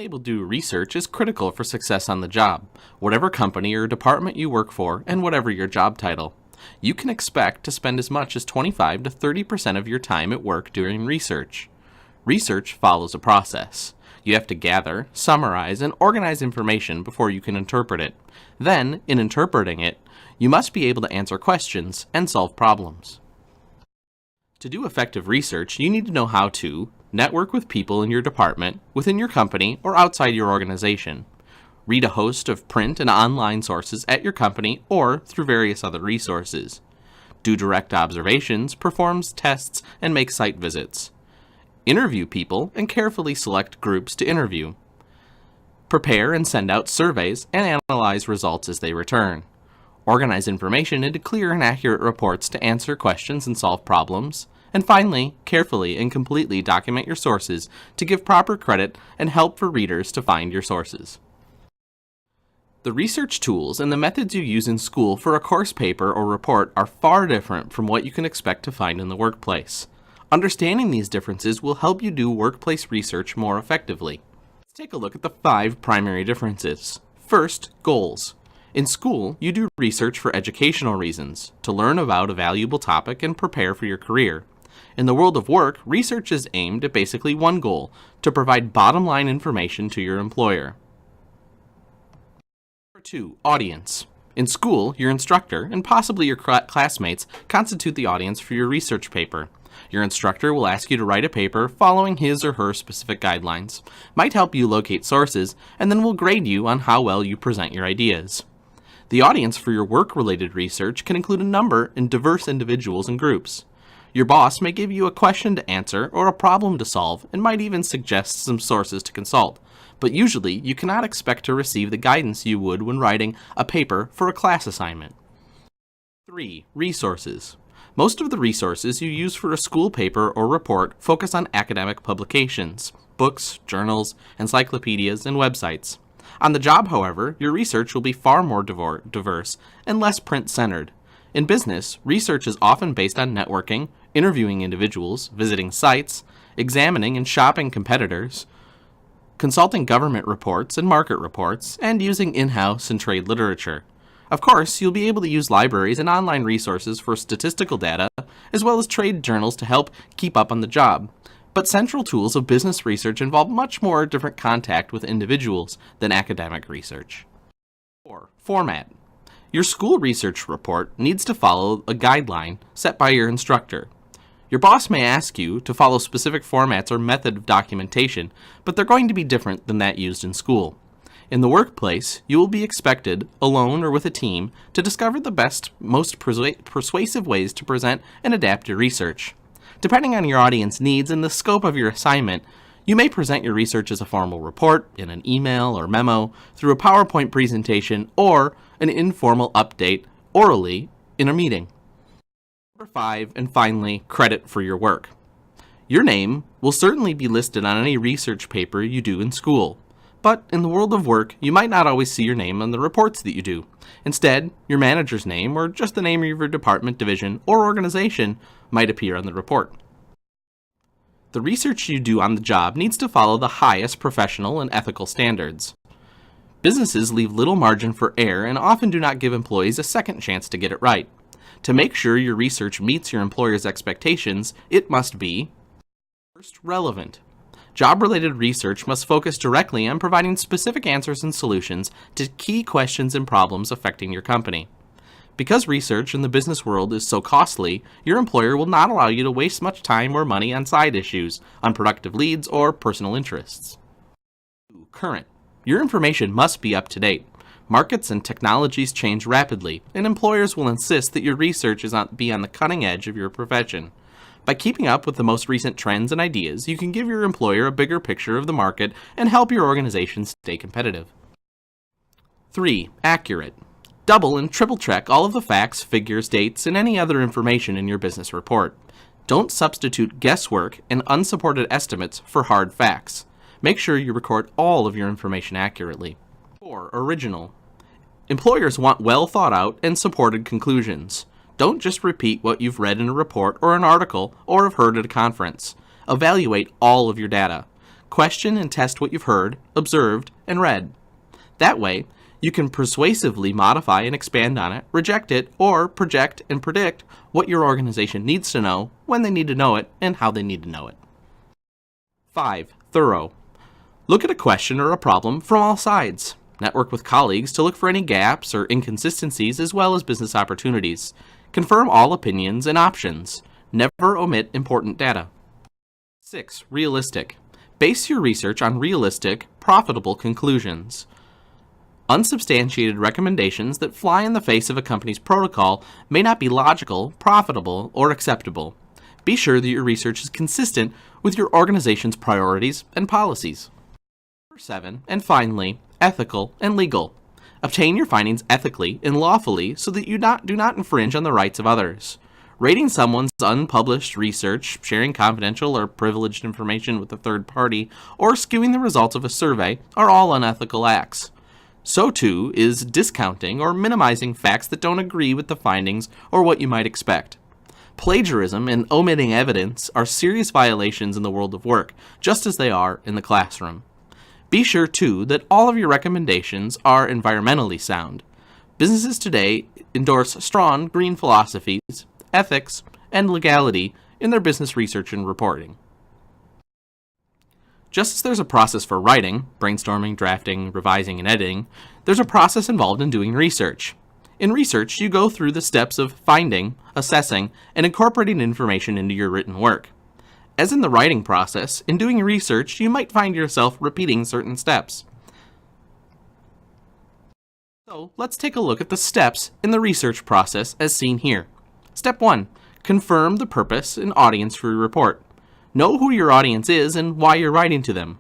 able to do research is critical for success on the job, whatever company or department you work for and whatever your job title. You can expect to spend as much as 25 to 30% of your time at work doing research. Research follows a process. You have to gather, summarize, and organize information before you can interpret it. Then, in interpreting it, you must be able to answer questions and solve problems. To do effective research, you need to know how to network with people in your department, within your company, or outside your organization. Read a host of print and online sources at your company or through various other resources. Do direct observations, perform tests, and make site visits. Interview people and carefully select groups to interview. Prepare and send out surveys and analyze results as they return. Organize information into clear and accurate reports to answer questions and solve problems. And finally, carefully and completely document your sources to give proper credit and help for readers to find your sources. The research tools and the methods you use in school for a course paper or report are far different from what you can expect to find in the workplace. Understanding these differences will help you do workplace research more effectively. Let's take a look at the 5 primary differences. First, goals. In school, you do research for educational reasons, to learn about a valuable topic and prepare for your career. In the world of work, research is aimed at basically one goal, to provide bottom-line information to your employer. Number 2, audience. In school, your instructor, and possibly your classmates, constitute the audience for your research paper. Your instructor will ask you to write a paper following his or her specific guidelines, might help you locate sources, and then will grade you on how well you present your ideas. The audience for your work-related research can include a number of diverse individuals and groups. Your boss may give you a question to answer or a problem to solve and might even suggest some sources to consult, but usually you cannot expect to receive the guidance you would when writing a paper for a class assignment. 3. Resources. Most of the resources you use for a school paper or report focus on academic publications, books, journals, encyclopedias, and websites. On the job, however, your research will be far more diverse and less print-centered. In business, research is often based on networking, interviewing individuals, visiting sites, examining and shopping competitors, consulting government reports and market reports, and using in-house and trade literature. Of course, you'll be able to use libraries and online resources for statistical data, as well as trade journals to help keep up on the job. But central tools of business research involve much more different contact with individuals than academic research. 4. Format. Your school research report needs to follow a guideline set by your instructor. Your boss may ask you to follow specific formats or method of documentation, but they're going to be different than that used in school. In the workplace, you will be expected, alone or with a team, to discover the best, most persuasive ways to present and adapt your research. Depending on your audience needs and the scope of your assignment, you may present your research as a formal report, in an email or memo, through a PowerPoint presentation, or an informal update orally in a meeting. Number 5, and finally, credit for your work. Your name will certainly be listed on any research paper you do in school. But in the world of work, you might not always see your name on the reports that you do. Instead, your manager's name or just the name of your department, division, or organization might appear on the report. The research you do on the job needs to follow the highest professional and ethical standards. Businesses leave little margin for error and often do not give employees a second chance to get it right. To make sure your research meets your employer's expectations, it must be, first, relevant. Job-related research must focus directly on providing specific answers and solutions to key questions and problems affecting your company. Because research in the business world is so costly, your employer will not allow you to waste much time or money on side issues, unproductive leads, or personal interests. 2. Current. Your information must be up to date. Markets and technologies change rapidly, and employers will insist that your research be on the cutting edge of your profession. By keeping up with the most recent trends and ideas, you can give your employer a bigger picture of the market and help your organization stay competitive. 3. Accurate. Double and triple check all of the facts, figures, dates, and any other information in your business report. Don't substitute guesswork and unsupported estimates for hard facts. Make sure you record all of your information accurately. 4. Original. Employers want well thought out and supported conclusions. Don't just repeat what you've read in a report or an article or have heard at a conference. Evaluate all of your data. Question and test what you've heard, observed, and read. That way, you can persuasively modify and expand on it, reject it, or project and predict what your organization needs to know, when they need to know it, and how they need to know it. 5. Thorough. Look at a question or a problem from all sides. Network with colleagues to look for any gaps or inconsistencies as well as business opportunities. Confirm all opinions and options. Never omit important data. 6. Realistic. Base your research on realistic, profitable conclusions. Unsubstantiated recommendations that fly in the face of a company's protocol may not be logical, profitable, or acceptable. Be sure that your research is consistent with your organization's priorities and policies. 7. And finally, ethical and legal. Obtain your findings ethically and lawfully so that you do not infringe on the rights of others. Rating someone's unpublished research, sharing confidential or privileged information with a third party, or skewing the results of a survey are all unethical acts. So too is discounting or minimizing facts that don't agree with the findings or what you might expect. Plagiarism and omitting evidence are serious violations in the world of work, just as they are in the classroom. Be sure, too, that all of your recommendations are environmentally sound. Businesses today endorse strong green philosophies, ethics, and legality in their business research and reporting. Just as there's a process for writing, brainstorming, drafting, revising, and editing, there's a process involved in doing research. In research, you go through the steps of finding, assessing, and incorporating information into your written work. As in the writing process, in doing research, you might find yourself repeating certain steps. So, let's take a look at the steps in the research process as seen here. Step 1. Confirm the purpose and audience for your report. Know who your audience is and why you're writing to them.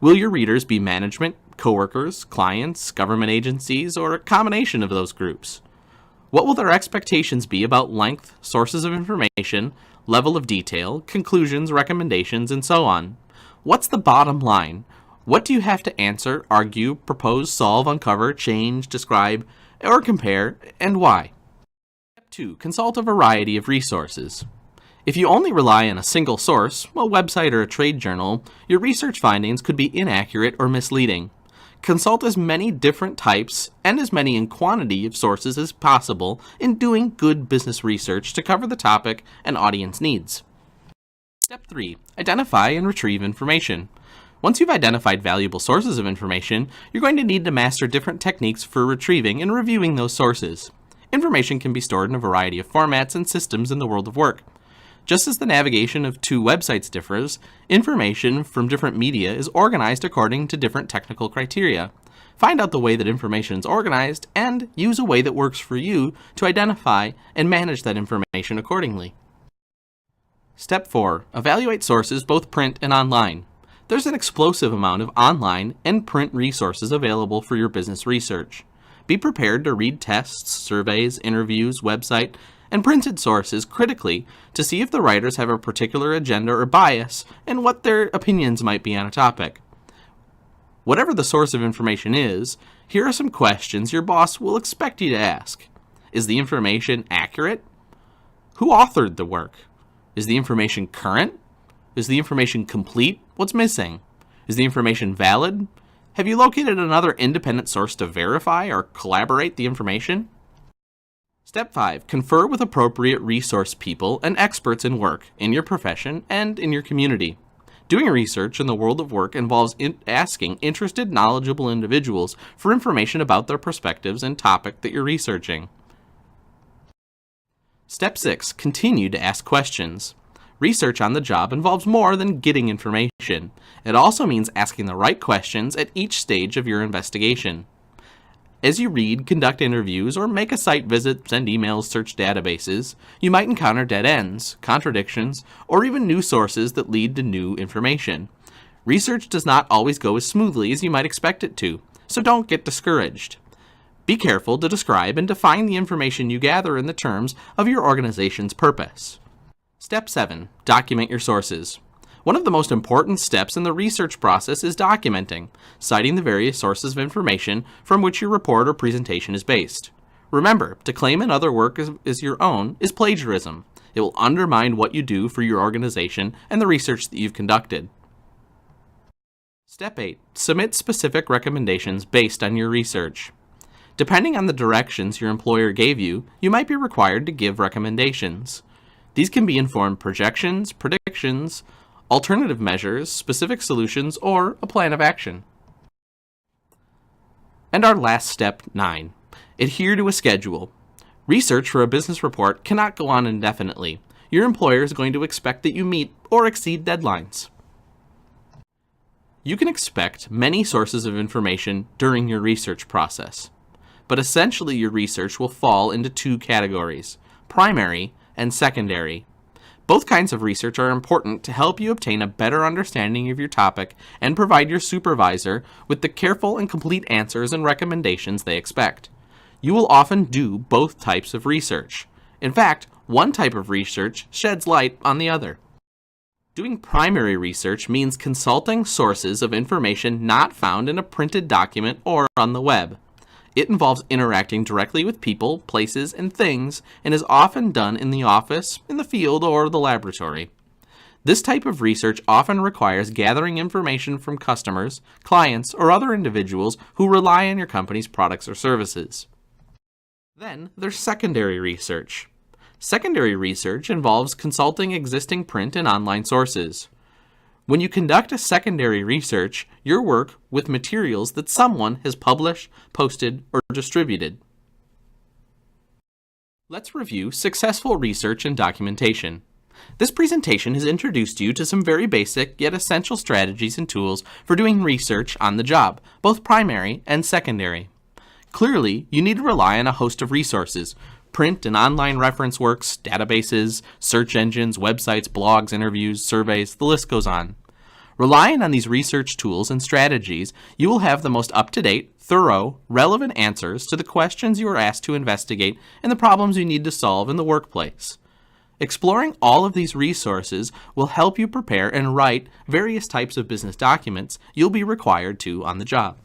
Will your readers be management, coworkers, clients, government agencies, or a combination of those groups? What will their expectations be about length, sources of information, level of detail, conclusions, recommendations, and so on? What's the bottom line? What do you have to answer, argue, propose, solve, uncover, change, describe, or compare, and why? Step 2. Consult a variety of resources. If you only rely on a single source, a website or a trade journal, your research findings could be inaccurate or misleading. Consult as many different types and as many in quantity of sources as possible in doing good business research to cover the topic and audience needs. Step 3. Identify and retrieve information. Once you've identified valuable sources of information, you're going to need to master different techniques for retrieving and reviewing those sources. Information can be stored in a variety of formats and systems in the world of work. Just as the navigation of two websites differs, information from different media is organized according to different technical criteria. Find out the way that information is organized and use a way that works for you to identify and manage that information accordingly. Step 4. Evaluate sources both print and online. There's an explosive amount of online and print resources available for your business research. Be prepared to read tests, surveys, interviews, website, and printed sources critically to see if the writers have a particular agenda or bias and what their opinions might be on a topic. Whatever the source of information is, here are some questions your boss will expect you to ask. Is the information accurate? Who authored the work? Is the information current? Is the information complete? What's missing? Is the information valid? Have you located another independent source to verify or collaborate the information? Step 5. Confer with appropriate resource people and experts in work, in your profession, and in your community. Doing research in the world of work involves asking interested, knowledgeable individuals for information about their perspectives and topic that you're researching. Step 6. Continue to ask questions. Research on the job involves more than getting information. It also means asking the right questions at each stage of your investigation. As you read, conduct interviews, or make a site visit, send emails, search databases, you might encounter dead ends, contradictions, or even new sources that lead to new information. Research does not always go as smoothly as you might expect it to, so don't get discouraged. Be careful to describe and define the information you gather in the terms of your organization's purpose. Step 7. Document your sources. One of the most important steps in the research process is documenting, citing the various sources of information from which your report or presentation is based. Remember, to claim another work as your own is plagiarism. It will undermine what you do for your organization and the research that you've conducted. Step 8. Submit specific recommendations based on your research. Depending on the directions your employer gave you, you might be required to give recommendations. These can be informed projections, predictions, alternative measures, specific solutions, or a plan of action. And our last step, 9. Adhere to a schedule. Research for a business report cannot go on indefinitely. Your employer is going to expect that you meet or exceed deadlines. You can expect many sources of information during your research process, but essentially your research will fall into 2 categories, primary and secondary. Both kinds of research are important to help you obtain a better understanding of your topic and provide your supervisor with the careful and complete answers and recommendations they expect. You will often do both types of research. In fact, one type of research sheds light on the other. Doing primary research means consulting sources of information not found in a printed document or on the web. It involves interacting directly with people, places, and things, and is often done in the office, in the field, or the laboratory. This type of research often requires gathering information from customers, clients, or other individuals who rely on your company's products or services. Then there's secondary research. Secondary research involves consulting existing print and online sources. When you conduct a secondary research, you work with materials that someone has published, posted, or distributed. Let's review successful research and documentation. This presentation has introduced you to some very basic yet essential strategies and tools for doing research on the job, both primary and secondary. Clearly, you need to rely on a host of resources: print and online reference works, databases, search engines, websites, blogs, interviews, surveys, the list goes on. Relying on these research tools and strategies, you will have the most up-to-date, thorough, relevant answers to the questions you are asked to investigate and the problems you need to solve in the workplace. Exploring all of these resources will help you prepare and write various types of business documents you'll be required to on the job.